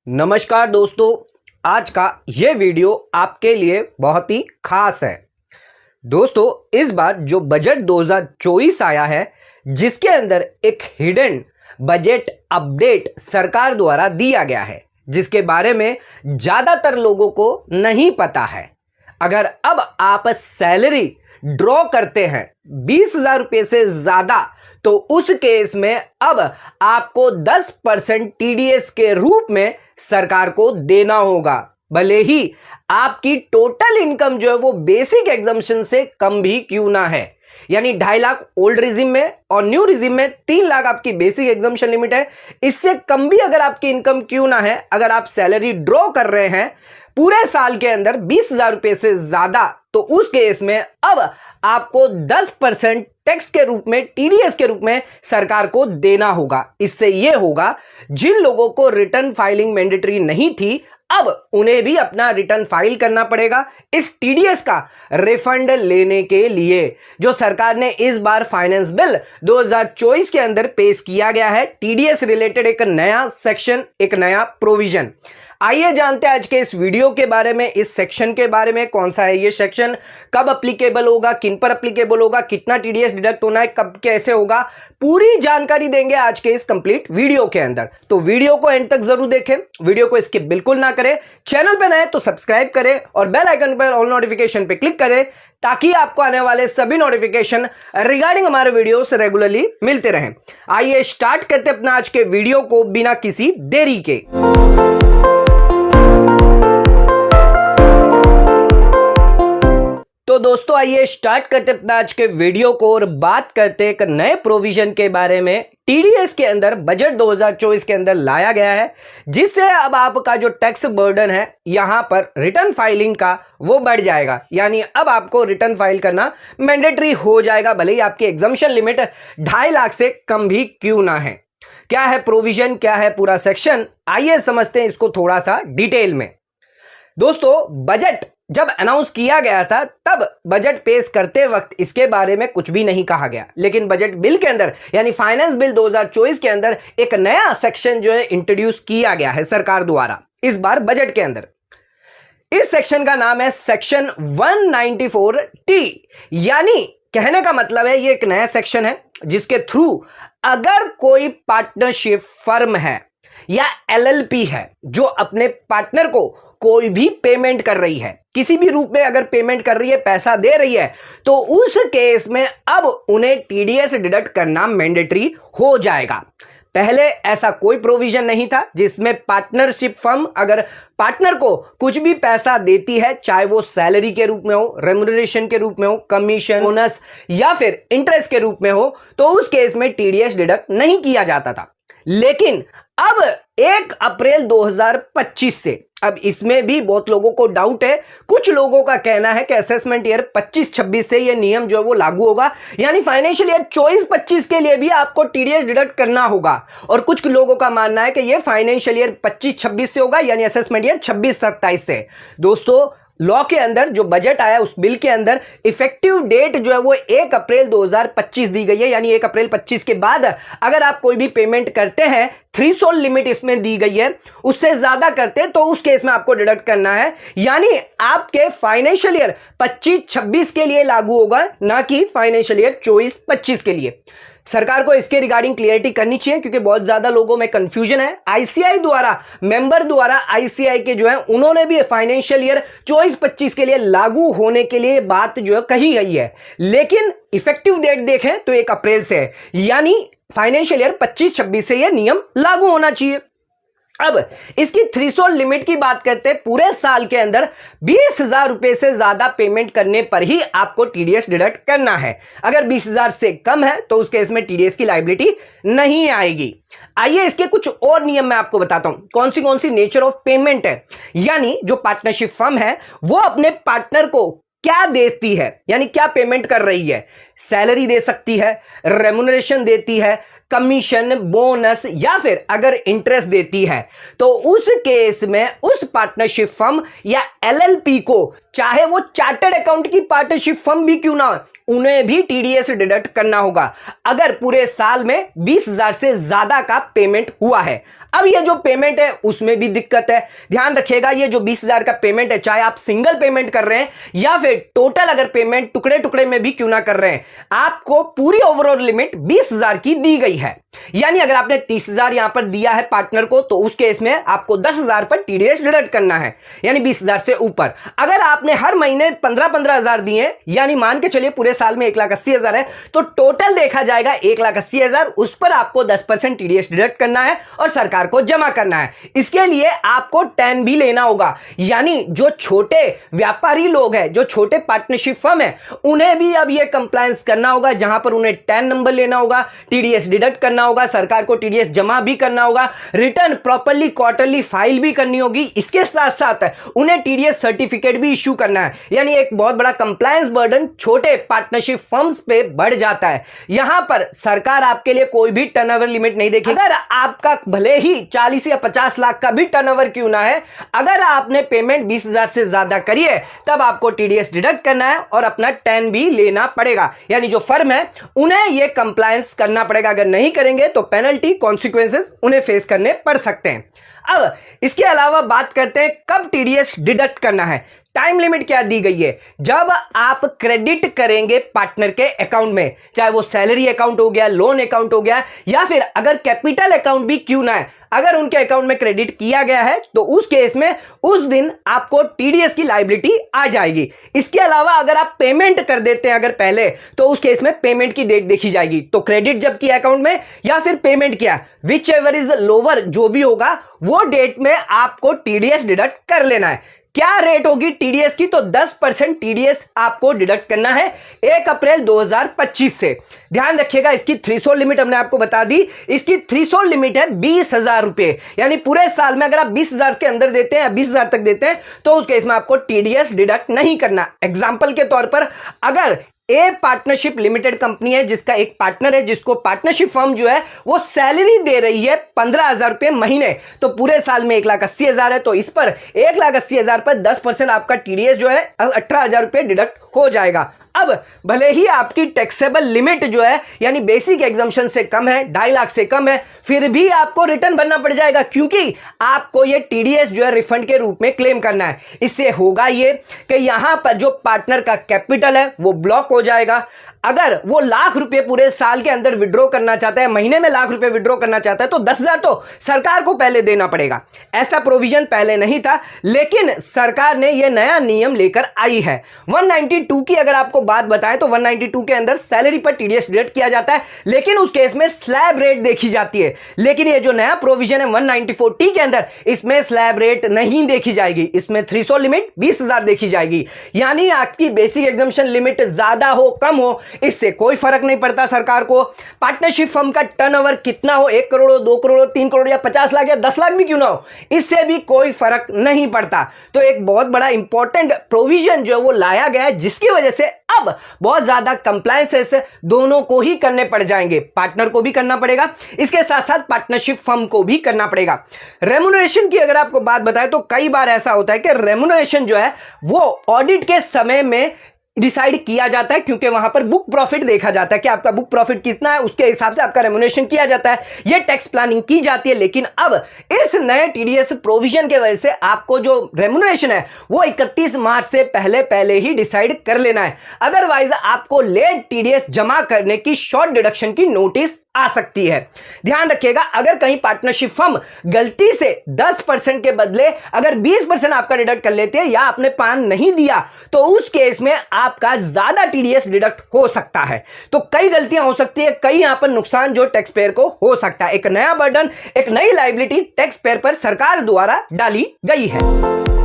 नमस्कार दोस्तों, आज का ये वीडियो आपके लिए बहुत ही खास है। दोस्तों, इस बार जो बजट 2024 आया है, जिसके अंदर एक हिडन बजट अपडेट सरकार द्वारा दिया गया है, जिसके बारे में ज़्यादातर लोगों को नहीं पता है। अगर अब आप सैलरी ड्रॉ करते हैं 20,000 रुपये से ज़्यादा, तो उस केस में अब आपको 10% टीडीएस के रूप में सरकार को देना होगा, भले ही आपकी टोटल इनकम जो है वो बेसिक एग्जम्पशन से कम भी क्यों ना है। यानी 2.5 लाख ओल्ड रिजिम में और न्यू रिजिम में 3 लाख आपकी बेसिक एग्जम्पशन लिमिट है। इससे कम भी अगर आपकी इनकम क्यों ना है, अगर आप सैलरी ड्रॉ कर रहे हैं पूरे साल के अंदर 20,000 रुपये से ज्यादा, तो उस केस में अब आपको 10% टैक्स के रूप में, टीडीएस के रूप में सरकार को देना होगा। इससे यह होगा, जिन लोगों को रिटर्न फाइलिंग मैंडेटरी नहीं थी, अब उन्हें भी अपना रिटर्न फाइल करना पड़ेगा इस टीडीएस का रिफंड लेने के लिए, जो सरकार ने इस बार फाइनेंस बिल 2024 के अंदर पेश किया गया है। टीडीएस रिलेटेड एक नया सेक्शन, एक नया प्रोविजन। आइए जानते हैं आज के इस वीडियो के बारे में, इस सेक्शन के बारे में। कौन सा है ये सेक्शन, कब अप्लीकेबल होगा, किन पर अप्लीकेबल होगा, कितना टीडीएस डिडक्ट होना है, कब कैसे होगा, पूरी जानकारी देंगे आज के इस कंप्लीट वीडियो के अंदर। तो वीडियो को एंड तक जरूर देखें, वीडियो को स्किप बिल्कुल ना करें। चैनल पे नए तो सब्सक्राइब करें और बेल आइकन पर ऑल नोटिफिकेशन पे क्लिक करें, ताकि आपको आने वाले सभी नोटिफिकेशन रिगार्डिंग हमारे वीडियो से रेगुलरली मिलते रहें। आइए स्टार्ट करते अपना आज के वीडियो को बिना किसी देरी के। तो दोस्तों, आइए स्टार्ट करते अपना आज के वीडियो को और बात करते एक नए प्रोविजन के बारे में। टीडीएस के अंदर बजट 2024 के अंदर लाया गया है, जिससे अब आपका जो टैक्स बर्डन है यहां पर रिटर्न फाइलिंग का, वो बढ़ जाएगा। यानी अब आपको रिटर्न फाइल करना मैंडेटरी हो जाएगा, भले ही आपकी एग्जम्पशन लिमिट 2.5 लाख से कम भी क्यों ना है। क्या है प्रोविजन, क्या है पूरा सेक्शन, आइए समझते हैं इसको थोड़ा सा डिटेल में। दोस्तों, बजट जब अनाउंस किया गया था, तब बजट पेश करते वक्त इसके बारे में कुछ भी नहीं कहा गया, लेकिन बजट बिल के अंदर यानी फाइनेंस बिल 2024 के अंदर एक नया सेक्शन जो है इंट्रोड्यूस किया गया है सरकार द्वारा इस बार बजट के अंदर। इस सेक्शन का नाम है सेक्शन 194T। यानी कहने का मतलब है, ये एक नया सेक्शन है जिसके थ्रू अगर कोई पार्टनरशिप फर्म है या एलएलपी है जो अपने पार्टनर को कोई भी पेमेंट कर रही है, किसी भी रूप में अगर पेमेंट कर रही है, पैसा दे रही है, तो उस केस में अब उन्हें टीडीएस डिडक्ट करना मैंडेटरी हो जाएगा। पहले ऐसा कोई प्रोविजन नहीं था, जिसमें पार्टनरशिप फर्म अगर पार्टनर को कुछ भी पैसा देती है, चाहे वो सैलरी के रूप में हो, रेम्युनरेशन के रूप में हो, कमीशन, बोनस या फिर इंटरेस्ट के रूप में हो, तो उस केस में टीडीएस डिडक्ट नहीं किया जाता था। लेकिन अब 1 अप्रैल 2025 से, अब इसमें भी बहुत लोगों को डाउट है। कुछ लोगों का कहना है कि असेसमेंट ईयर 25-26 से ये नियम जो है वो लागू होगा, यानी फाइनेंशियल ईयर 24-25 के लिए भी आपको टीडीएस डिडक्ट करना होगा। और कुछ लोगों का मानना है कि ये फाइनेंशियल ईयर 25-26 से होगा, यानी असेसमेंट ईयर 26-27 से। दोस्तों, लॉ के अंदर जो बजट आया, उस बिल के अंदर इफेक्टिव डेट जो है वो 1 अप्रैल 2025 दी गई है। यानी 1 अप्रैल 25 के बाद अगर आप कोई भी पेमेंट करते हैं, थ्रेशोल्ड लिमिट इसमें दी गई है, उससे ज्यादा करते हैं तो उस केस में आपको डिडक्ट करना है। यानी आपके फाइनेंशियल ईयर 25-26 के लिए लागू होगा, ना कि फाइनेंशियल ईयर 24-25 के लिए। सरकार को इसके रिगार्डिंग क्लियरिटी करनी चाहिए, क्योंकि बहुत ज्यादा लोगों में कंफ्यूजन है। आईसीआई द्वारा, मेंबर द्वारा आईसीआई के जो है, उन्होंने भी फाइनेंशियल ईयर 24-25 के लिए लागू होने के लिए बात जो है कही गई है, लेकिन इफेक्टिव डेट देखें तो 1 अप्रैल से है। यानी फाइनेंशियल ईयर 25-26 से यह नियम लागू होना चाहिए। अब इसकी थ्रेशोल्ड लिमिट की बात करते हैं। पूरे साल के अंदर 20,000 रुपए से ज्यादा पेमेंट करने पर ही आपको टीडीएस डिडक्ट करना है। अगर 20,000 से कम है तो उस केस में टीडीएस की लायबिलिटी नहीं आएगी। आइए इसके कुछ और नियम मैं आपको बताता हूं, कौन सी नेचर ऑफ पेमेंट है। यानी जो पार्टनरशिप फर्म है वो अपने पार्टनर को क्या देती है, यानी क्या पेमेंट कर रही है। सैलरी दे सकती है, रेम्युनरेशन देती है, कमीशन, बोनस या फिर अगर इंटरेस्ट देती है, तो उस केस में उस पार्टनरशिप फर्म या एलएलपी को चाहे वो चार्टर्ड अकाउंट की पार्टनरशिप फर्म भी क्यों ना हो, उन्हें भी टीडीएस डिडक्ट करना होगा अगर पूरे साल में 20,000 से ज्यादा का पेमेंट हुआ है। अब ये जो पेमेंट है उसमें भी दिक्कत है, ध्यान रखिएगा। ये जो 20,000 का पेमेंट है, चाहे आप सिंगल पेमेंट कर रहे हैं या फिर टोटल अगर पेमेंट टुकड़े टुकड़े में भी क्यों ना कर रहे हैं, आपको पूरी ओवरऑल लिमिट 20,000 की दी गई है। यानी अगर आपने 30,000 यहां पर दिया है पार्टनर को, तो उस केस में आपको 10,000 पर टीडीएस डिडक्ट करना है, यानी 20,000 से ऊपर। अगर आपने हर महीने 15,000 दिए, यानी मान के चलिए पूरे साल में 1,80,000 है, तो टोटल देखा जाएगा 1,80,000, उस पर आपको 10% टीडीएस डिडक्ट करना है और सरकार को जमा करना है। इसके लिए आपको 10 भी लेना होगा, यानी जो छोटे व्यापारी लोग हैं, जो छोटे पार्टनरशिप फर्म है, उन्हें भी अब यह कंप्लायंस करना होगा, जहां पर उन्हें 10 नंबर लेना होगा, टीडीएस डिडक्ट करना होगा, सरकार को टीडीएस जमा भी करना होगा, रिटर्न प्रॉपर्ली क्वार्टरली फाइल भी करनी होगी। इसके साथ साथ उन्हें टीडीएस सर्टिफिकेट भी इश्यू करना है, यानी एक बहुत बड़ा कंप्लायंस बर्डन छोटे पार्टनरशिप फर्म्स पे बढ़ जाता है। यहां पर सरकार आपके लिए कोई भी टर्नओवर लिमिट नहीं देखेगी। अगर आपका भले ही 40 या 50 लाख का भी टर्नओवर क्यों ना है, अगर आपने पेमेंट 20,000 से ज्यादा करी है, तब आपको टीडीएस डिडक्ट करना है और अपना 10 भी लेना पड़ेगा। यानी जो फर्म है उन्हें यह कंप्लायंस करना पड़ेगा, अगर नहीं करेंगे तो पेनल्टी कॉन्सिक्वेंसेस उन्हें फेस करने पड़ सकते हैं। अब इसके अलावा बात करते हैं कब टीडीएस डिडक्ट करना है। टाइम लिमिट क्या दी गई है, जब आप क्रेडिट करेंगे पार्टनर के अकाउंट में, चाहे वो सैलरी अकाउंट हो गया, लोन अकाउंट हो गया, या फिर अगर कैपिटल अकाउंट भी क्यों ना है, अगर उनके अकाउंट में क्रेडिट किया गया है, तो उस केस में उस दिन आपको टीडीएस की लायबिलिटी आ जाएगी। इसके अलावा अगर आप पेमेंट कर देते हैं अगर पहले, तो उस केस में पेमेंट की डेट देखी जाएगी। तो क्रेडिट जब किया अकाउंट में या फिर पेमेंट किया, विच एवर इज लोअर, जो भी होगा वो डेट में आपको टीडीएस डिडक्ट कर लेना है। क्या रेट होगी टीडीएस की, तो 10% टीडीएस आपको डिडक्ट करना है 1 अप्रैल 2025 से। ध्यान रखिएगा, इसकी थ्रेशोल्ड लिमिट हमने आपको बता दी, इसकी थ्रेशोल्ड लिमिट है 20,000 रुपए, यानी पूरे साल में अगर आप 20,000 के अंदर देते हैं या 20,000 तक देते हैं, तो उस केस में आपको टीडीएस डिडक्ट नहीं करना। एग्जाम्पल के तौर पर, अगर ए पार्टनरशिप लिमिटेड कंपनी है, जिसका एक पार्टनर है, जिसको पार्टनरशिप फर्म जो है वो सैलरी दे रही है 15,000 रुपए महीने, तो पूरे साल में 1,80,000 है, तो इस पर 1,80,000 पर 10% आपका टीडीएस जो है 18,000 रुपए डिडक्ट हो जाएगा। अब भले ही आपकी टैक्सेबल लिमिट जो है यानी बेसिक एग्जम्पशन से कम है, 2.5 लाख से कम है, फिर भी आपको रिटर्न भरना पड़ जाएगा, क्योंकि आपको ये टीडीएस जो है रिफंड के रूप में क्लेम करना है। इससे होगा ये कि यहां पर जो पार्टनर का कैपिटल है वो ब्लॉक हो जाएगा। अगर वो लाख रुपए पूरे साल के अंदर विड्रॉ करना चाहता है, महीने में लाख रुपए विड्रॉ करना चाहता है, तो 10,000 तो सरकार को पहले देना पड़ेगा। ऐसा प्रोविजन पहले नहीं था, लेकिन सरकार ने यह नया नियम लेकर आई है। 192 की अगर आपको बात बताएं तो 192 के अंदर सैलरी पर टीडीएस डिडक्ट किया जाता है, लेकिन उस केस में स्लैब रेट देखी जाती है। लेकिन ये जो नया प्रोविजन है 194T के अंदर, इसमें स्लैब रेट नहीं देखी जाएगी, इसमें थ्रेशोल्ड लिमिट 20,000 देखी जाएगी। यानी आपकी बेसिक एग्जम्पशन लिमिट ज्यादा हो कम हो, इससे कोई फर्क नहीं पड़ता सरकार को। पार्टनरशिप फर्म का टर्नओवर कितना हो, 1 करोड़ हो, 2 करोड़ हो, 3 करोड़ या 50 लाख या 10 लाख भी क्यों ना हो, इससे भी कोई फर्क नहीं पड़ता। तो एक बहुत बड़ा इंपॉर्टेंट प्रोविजन जो है वो लाया गया है, जिसकी वजह से अब बहुत ज्यादा कंप्लायंसेस दोनों को ही करने पड़ जाएंगे, पार्टनर को भी करना पड़ेगा, इसके साथ साथ पार्टनरशिप फर्म को भी करना पड़ेगा। रेम्युनरेशन की अगर आपको बात बताएं तो कई बार ऐसा होता है कि रेम्युनरेशन जो है वो ऑडिट के समय में डिसाइड किया जाता है, क्योंकि वहां पर बुक प्रॉफिट देखा जाता है कि आपका बुक प्रॉफिट कितना है, उसके हिसाब से आपका रेम्युनरेशन किया जाता है, ये टैक्स प्लानिंग की जाती है। लेकिन अब इस नए टीडीएस प्रोविजन के वजह से आपको जो रेम्युनरेशन है वो 31 मार्च से पहले ही डिसाइड कर लेना है, अदरवाइज आपको लेट टीडीएस जमा करने की शॉर्ट डिडक्शन की नोटिस आ सकती है। ध्यान रखिएगा, अगर कहीं पार्टनरशिप फर्म गलती से 10% के बदले अगर 20% आपका डिडक्ट कर लेती है या आपने पान नहीं दिया, तो उस केस में आपका ज्यादा टीडीएस डिडक्ट हो सकता है। तो कई गलतियां हो सकती है, कई यहां पर नुकसान जो टैक्स पेयर को हो सकता है। एक नया बर्डन, एक नई लायबिलिटी टैक्स पेयर पर सरकार द्वारा डाली गई है।